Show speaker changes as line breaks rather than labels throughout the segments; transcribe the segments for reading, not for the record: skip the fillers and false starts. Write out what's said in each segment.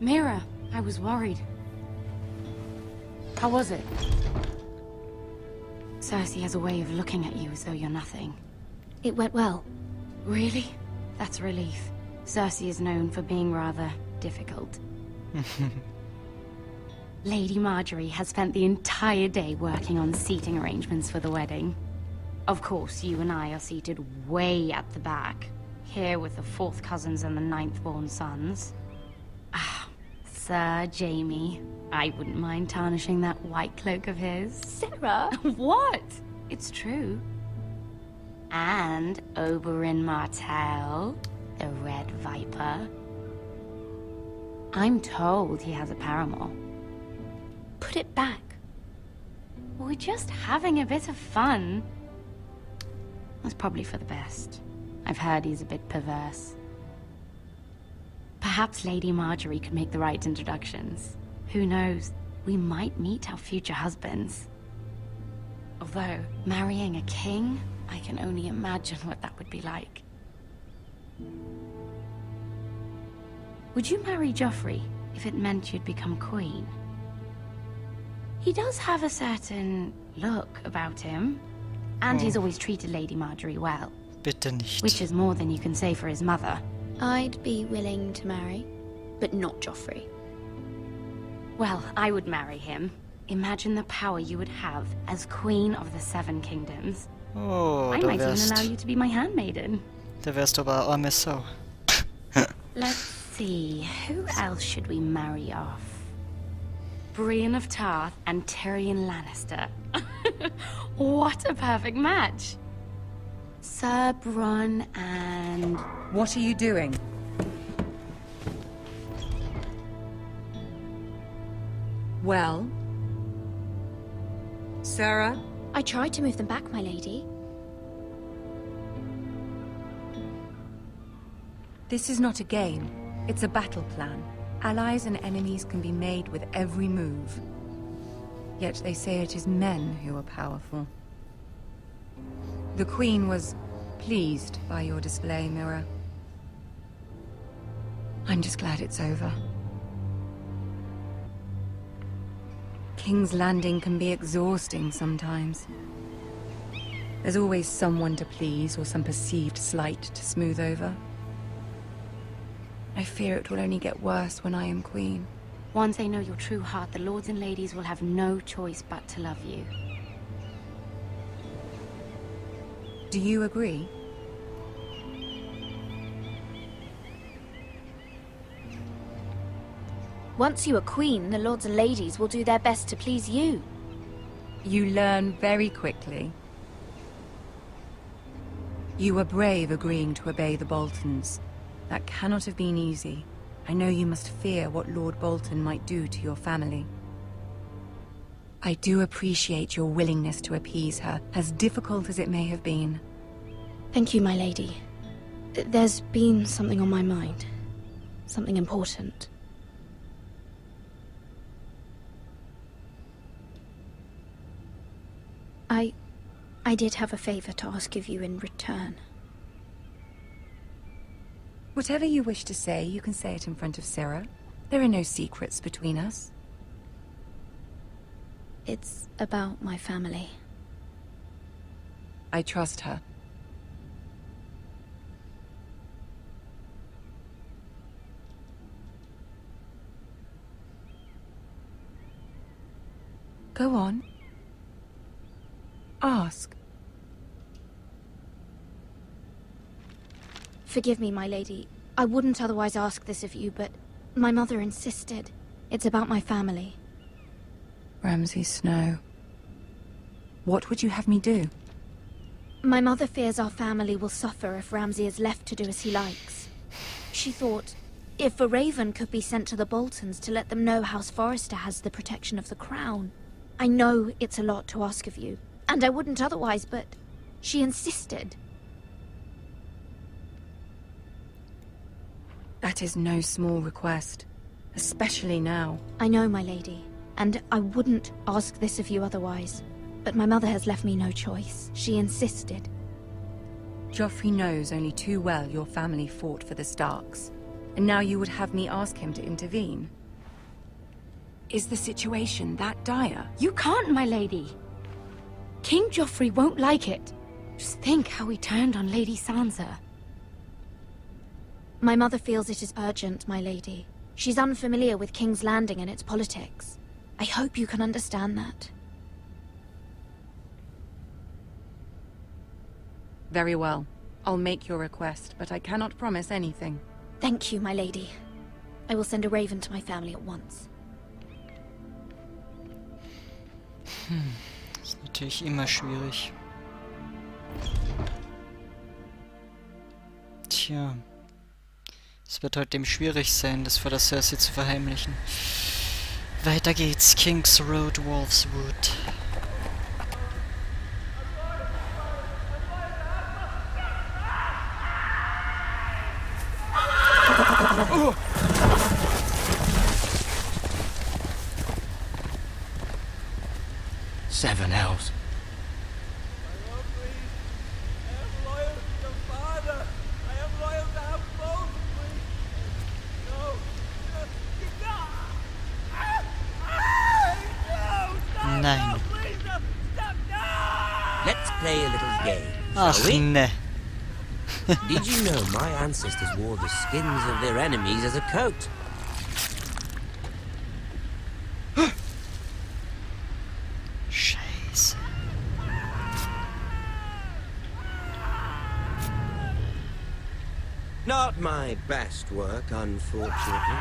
Mira, I was worried. How was it? Cersei has a way of looking at you as though you're nothing.
It went well.
Really? That's a relief. Cersei is known for being rather difficult. Lady Marjorie has spent the entire day working on seating arrangements for the wedding. Of course, you and I are seated way at the back, here with the 4th cousins and the 9th-born sons. Ah, Sir Jaime. I wouldn't mind tarnishing that white cloak of his.
Sarah!
What? It's true. And Oberyn Martell, the Red Viper. I'm told he has a paramour.
Put it back.
We're just having a bit of fun. That's probably for the best. I've heard he's a bit perverse. Perhaps Lady Marjorie could make the right introductions. Who knows? We might meet our future husbands. Although, marrying a king, I can only imagine what that would be like. Would you marry Joffrey if it meant you'd become queen? He does have a certain look about him, and he's always treated Lady Marjorie well.
Bitte nicht.
Which is more than you can say for his mother.
I'd be willing to marry, but not Joffrey.
Well, I would marry him. Imagine the power you would have as Queen of the 7 Kingdoms.
Oh,
I
da
might even
wärst,
allow you to be my handmaiden.
da wärst du aber arme Sau.
Let's see, who else should we marry off? Brienne of Tarth and Tyrion Lannister. What a perfect match! Sir Bronn and...
What are you doing? Well? Sarah?
I tried to move them back, my lady.
This is not a game. It's a battle plan. Allies and enemies can be made with every move. Yet they say it is men who are powerful. The Queen was pleased by your display, Mira. I'm just glad it's over. King's Landing can be exhausting sometimes. There's always someone to please or some perceived slight to smooth over. I fear it will only get worse when I am queen.
Once they know your true heart, the lords and ladies will have no choice but to love you.
Do you agree?
Once you are queen, the lords and ladies will do their best to please you.
You learn very quickly. You were brave agreeing to obey the Boltons. That cannot have been easy. I know you must fear what Lord Bolton might do to your family. I do appreciate your willingness to appease her, as difficult as it may have been.
Thank you, my lady. There's been something on my mind. Something important. I did have a favor to ask of you in return.
Whatever you wish to say, you can say it in front of Sarah. There are no secrets between us.
It's about my family.
I trust her. Go on. Ask.
Forgive me, my lady. I wouldn't otherwise ask this of you, but my mother insisted. It's about my family.
Ramsay Snow. What would you have me do?
My mother fears our family will suffer if Ramsay is left to do as he likes. She thought, if a raven could be sent to the Boltons to let them know House Forrester has the protection of the crown. I know it's a lot to ask of you, and I wouldn't otherwise, but she insisted.
That is no small request, especially now.
I know, my lady, and I wouldn't ask this of you otherwise. But my mother has left me no choice. She insisted.
Joffrey knows only too well your family fought for the Starks. And now you would have me ask him to intervene? Is the situation that dire?
You can't, my lady. King Joffrey won't like it. Just think how he turned on Lady Sansa.
My mother feels it is urgent, my lady. She's unfamiliar with King's Landing and its politics. I hope you can understand that.
Very well. I'll make your request, but I cannot promise anything.
Thank you, my lady. I will send a raven to my family at once.
Ist natürlich immer schwierig. Tja. Es wird heute dem schwierig sein, das vor der Cersei zu verheimlichen. Weiter geht's. King's Road, Wolf's Wood.
Seven elves.
Nein.
Let's play a little game,
Ach
shall we?
ne.
Did you know my ancestors wore the skins of their enemies as a coat?
Scheiße.
Not my best work, unfortunately.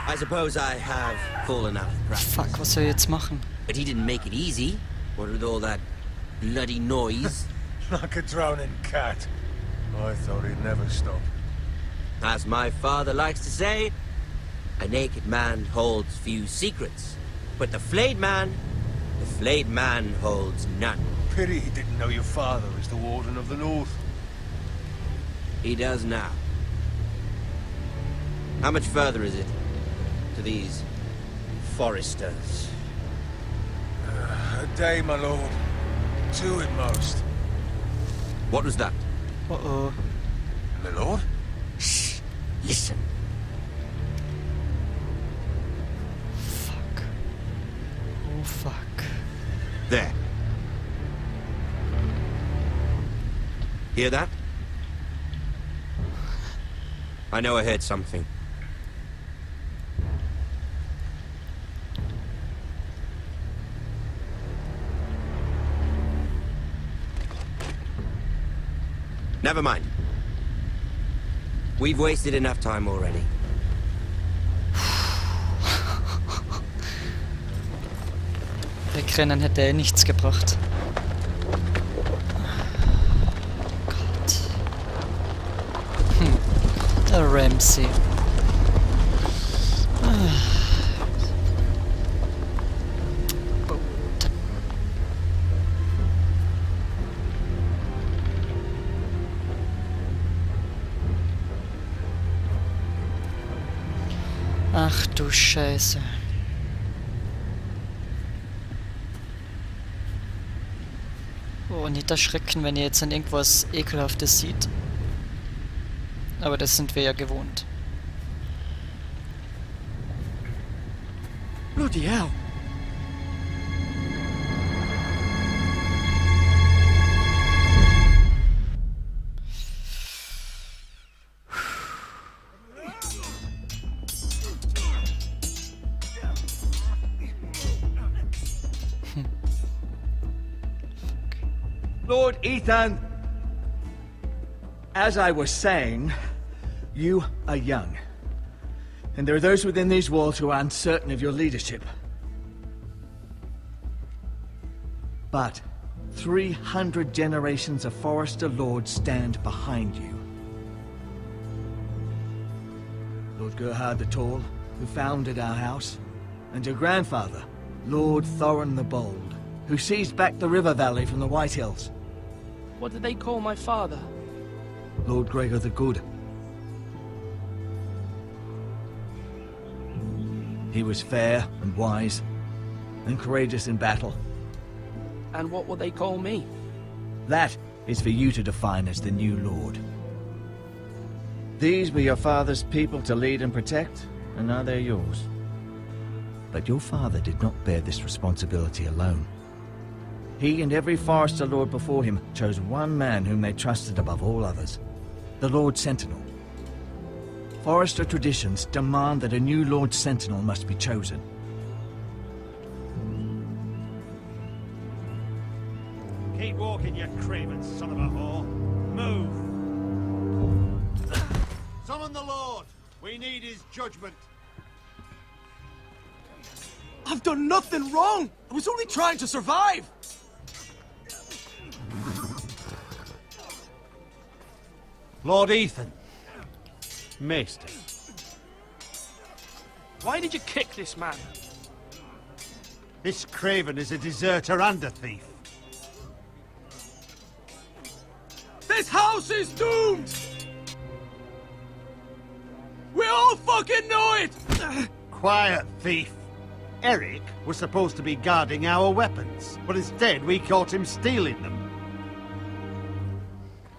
I suppose I have fallen out of practice.
Fuck, was soll ich jetzt machen?
But he didn't make it easy. What with all that bloody noise?
Like a drowning cat. I thought he'd never stop.
As my father likes to say, a naked man holds few secrets. But the flayed man holds none.
Pity he didn't know your father is the Warden of the North.
He does now. How much further is it to these foresters?
A day, my lord. 2 at most.
What was that?
Uh-oh.
My lord?
Shh! Listen.
Fuck. Oh, fuck.
There. Hear that? I know I heard something. Never mind. We've wasted enough time already.
Wegrennen hätte nichts gebracht. Gott. Der Ramsay. Bolton. Ach du Scheiße. Oh, nicht erschrecken, wenn ihr jetzt an irgendwas Ekelhaftes sieht. Aber das sind wir ja gewohnt.
Bloody hell!
Lord Ethan, as I was saying, you are young. And there are those within these walls who are uncertain of your leadership. But 300 generations of Forester Lords stand behind you. Lord Gerhard the Tall, who founded our house, and your grandfather, Lord Thorin the Bold, who seized back the river valley from the White Hills.
What did they call my father?
Lord Gregor the Good. He was fair and wise, and courageous in battle.
And what will they call me?
That is for you to define as the new Lord. These were your father's people to lead and protect, and now they're yours. But your father did not bear this responsibility alone. He and every Forester Lord before him chose one man whom they trusted above all others, the Lord Sentinel. Forester traditions demand that a new Lord Sentinel must be chosen.
Keep walking, you craven son of a whore. Move! Summon the Lord! We need his judgment.
I've done nothing wrong! I was only trying to survive!
Lord Ethan. Maester.
Why did you kick this man?
This craven is a deserter and a thief.
This house is doomed! We all fucking know it!
Quiet, thief. Eric was supposed to be guarding our weapons, but instead we caught him stealing them.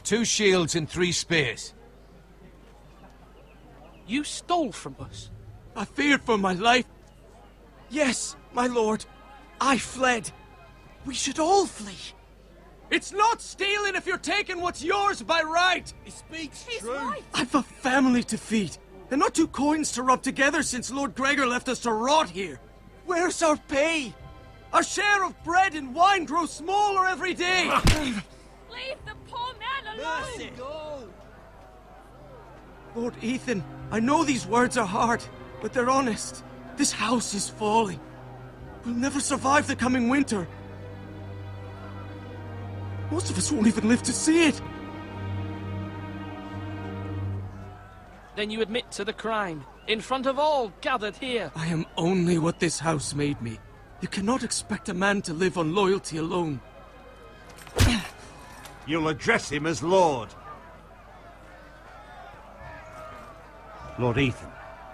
2 shields and 3 spears.
You stole from us. I feared for my life. Yes, my lord. I fled. We should all flee. It's not stealing if you're taking what's yours by right.
He speaks true.
I've a family to feed, and not 2 coins to rub together since Lord Gregor left us to rot here. Where's our pay? Our share of bread and wine grows smaller every day.
Leave the poor man alone!
Mercy, go!
Lord Ethan, I know these words are hard, but they're honest. This house is falling. We'll never survive the coming winter. Most of us won't even live to see it. Then you admit to the crime, in front of all gathered here. I am only what this house made me. You cannot expect a man to live on loyalty alone.
You'll address him as Lord. Lord Ethan,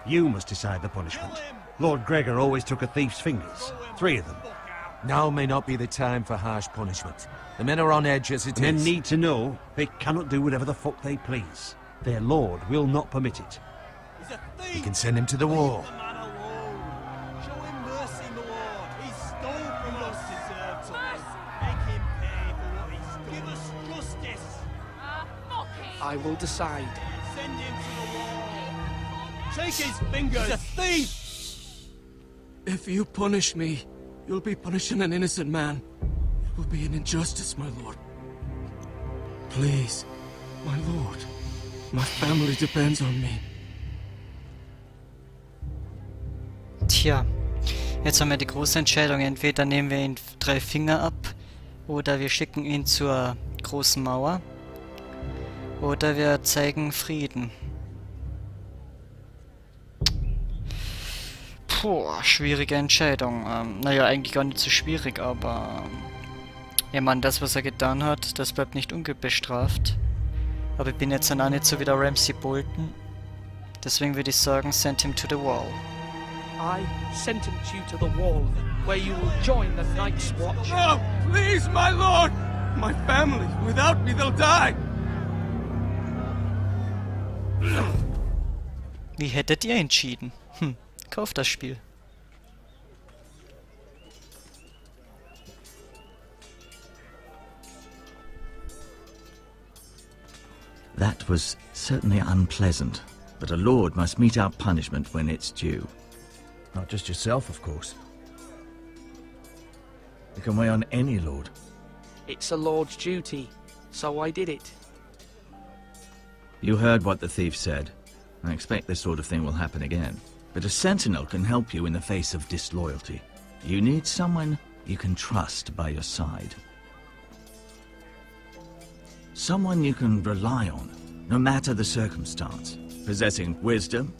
you must decide the punishment. Lord Gregor always took a thief's fingers. 3 of them.
Now may not be the time for harsh punishment. The men are on edge as it is.
Men need to know they cannot do whatever the fuck they please. Their lord will not permit it.
You can send him to the wall.
Show him mercy, my lord. He stole from us. Deserved to. Make him pay for what he stole. Give us justice.
I will decide.
Send him to the wall. Take his fingers. He's a thief.
If you punish me, you'll be punishing an innocent man. It will be an injustice, my lord. Please, my lord. My family depends on me.
Tja, jetzt haben wir die große Entscheidung. Entweder nehmen wir ihn 3 Finger ab, oder wir schicken ihn zur großen Mauer, oder wir zeigen Frieden. Puh, schwierige Entscheidung. Naja, eigentlich gar nicht so schwierig, aber... ja, Mann, das, was er getan hat, das bleibt nicht unbestraft. Aber ich bin jetzt dann auch nicht so wie der Ramsay Bolton. Deswegen würde ich sagen, send him to the wall.
I sentence you to the wall, where you will join the Night's Watch. No, please, my lord! My family, without me, they'll die!
Wie hättet ihr entschieden? Kauft das Spiel.
That was certainly unpleasant, but a lord must mete out punishment when it's due. Not just yourself, of course. You can weigh on any lord.
It's a lord's duty, so I did it.
You heard what the thief said. I expect this sort of thing will happen again. But a sentinel can help you in the face of disloyalty. You need someone you can trust by your side. Someone you can rely on, no matter the circumstance. Possessing wisdom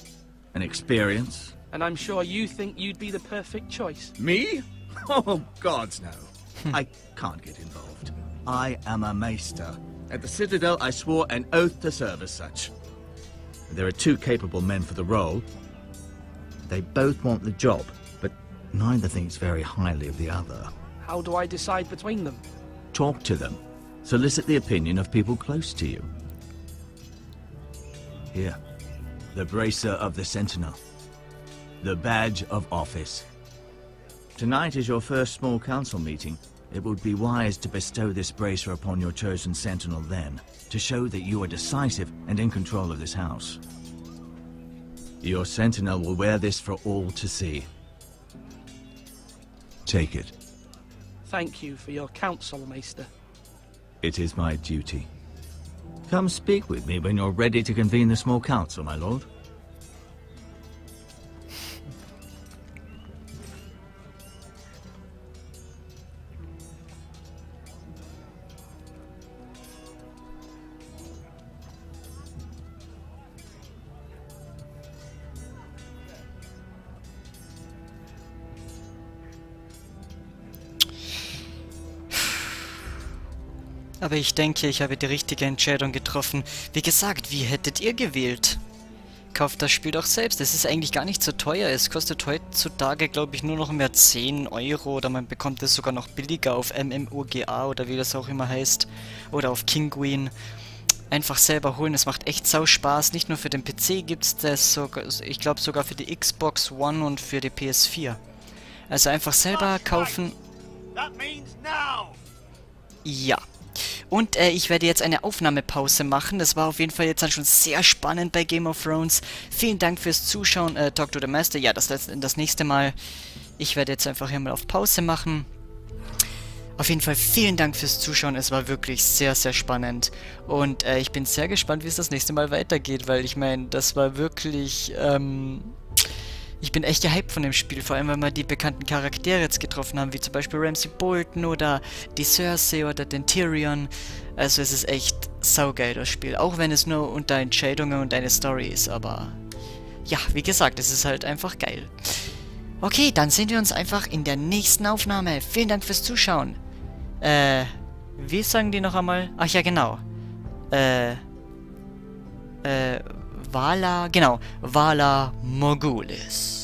and experience.
And I'm sure you think you'd be the perfect choice.
Me? Oh, gods no. I can't get involved. I am a maester. At the Citadel, I swore an oath to serve as such. There are 2 capable men for the role. They both want the job, but neither thinks very highly of the other.
How do I decide between them?
Talk to them. Solicit the opinion of people close to you. Here. The bracer of the Sentinel. The badge of office. Tonight is your first small council meeting. It would be wise to bestow this bracer upon your chosen Sentinel then, to show that you are decisive and in control of this house. Your Sentinel will wear this for all to see. Take it.
Thank you for your counsel, Maester.
It is my duty. Come speak with me when you're ready to convene the small council, my lord.
Aber ich denke, ich habe die richtige Entscheidung getroffen. Wie gesagt, wie hättet ihr gewählt? Kauft das Spiel doch selbst. Es ist eigentlich gar nicht so teuer. Es kostet heutzutage, glaube ich, nur noch mehr 10 Euro. Oder man bekommt es sogar noch billiger auf MMOGA oder wie das auch immer heißt. Oder auf Kinguin. Einfach selber holen. Es macht echt sau Spaß. Nicht nur für den PC gibt es das, sogar, ich glaube sogar für die Xbox One und für die PS4. Also einfach selber kaufen. Ja. Und ich werde jetzt eine Aufnahmepause machen. Das war auf jeden Fall jetzt dann schon sehr spannend bei Game of Thrones. Vielen Dank fürs Zuschauen. Talk to the Master. Ja, das nächste Mal. Ich werde jetzt einfach hier mal auf Pause machen. Auf jeden Fall vielen Dank fürs Zuschauen. Es war wirklich sehr, sehr spannend. Und ich bin sehr gespannt, wie es das nächste Mal weitergeht. Weil ich meine, das war wirklich... Ich bin echt gehypt von dem Spiel, vor allem, weil wir die bekannten Charaktere jetzt getroffen haben, wie zum Beispiel Ramsay Bolton oder die Cersei oder den Tyrion. Also es ist echt saugeil, das Spiel, auch wenn es nur unter Entscheidungen und eine Story ist, aber ja, wie gesagt, es ist halt einfach geil. Okay, dann sehen wir uns einfach in der nächsten Aufnahme. Vielen Dank fürs Zuschauen. Wie sagen die noch einmal? Ach ja, genau. Vala Mogulis.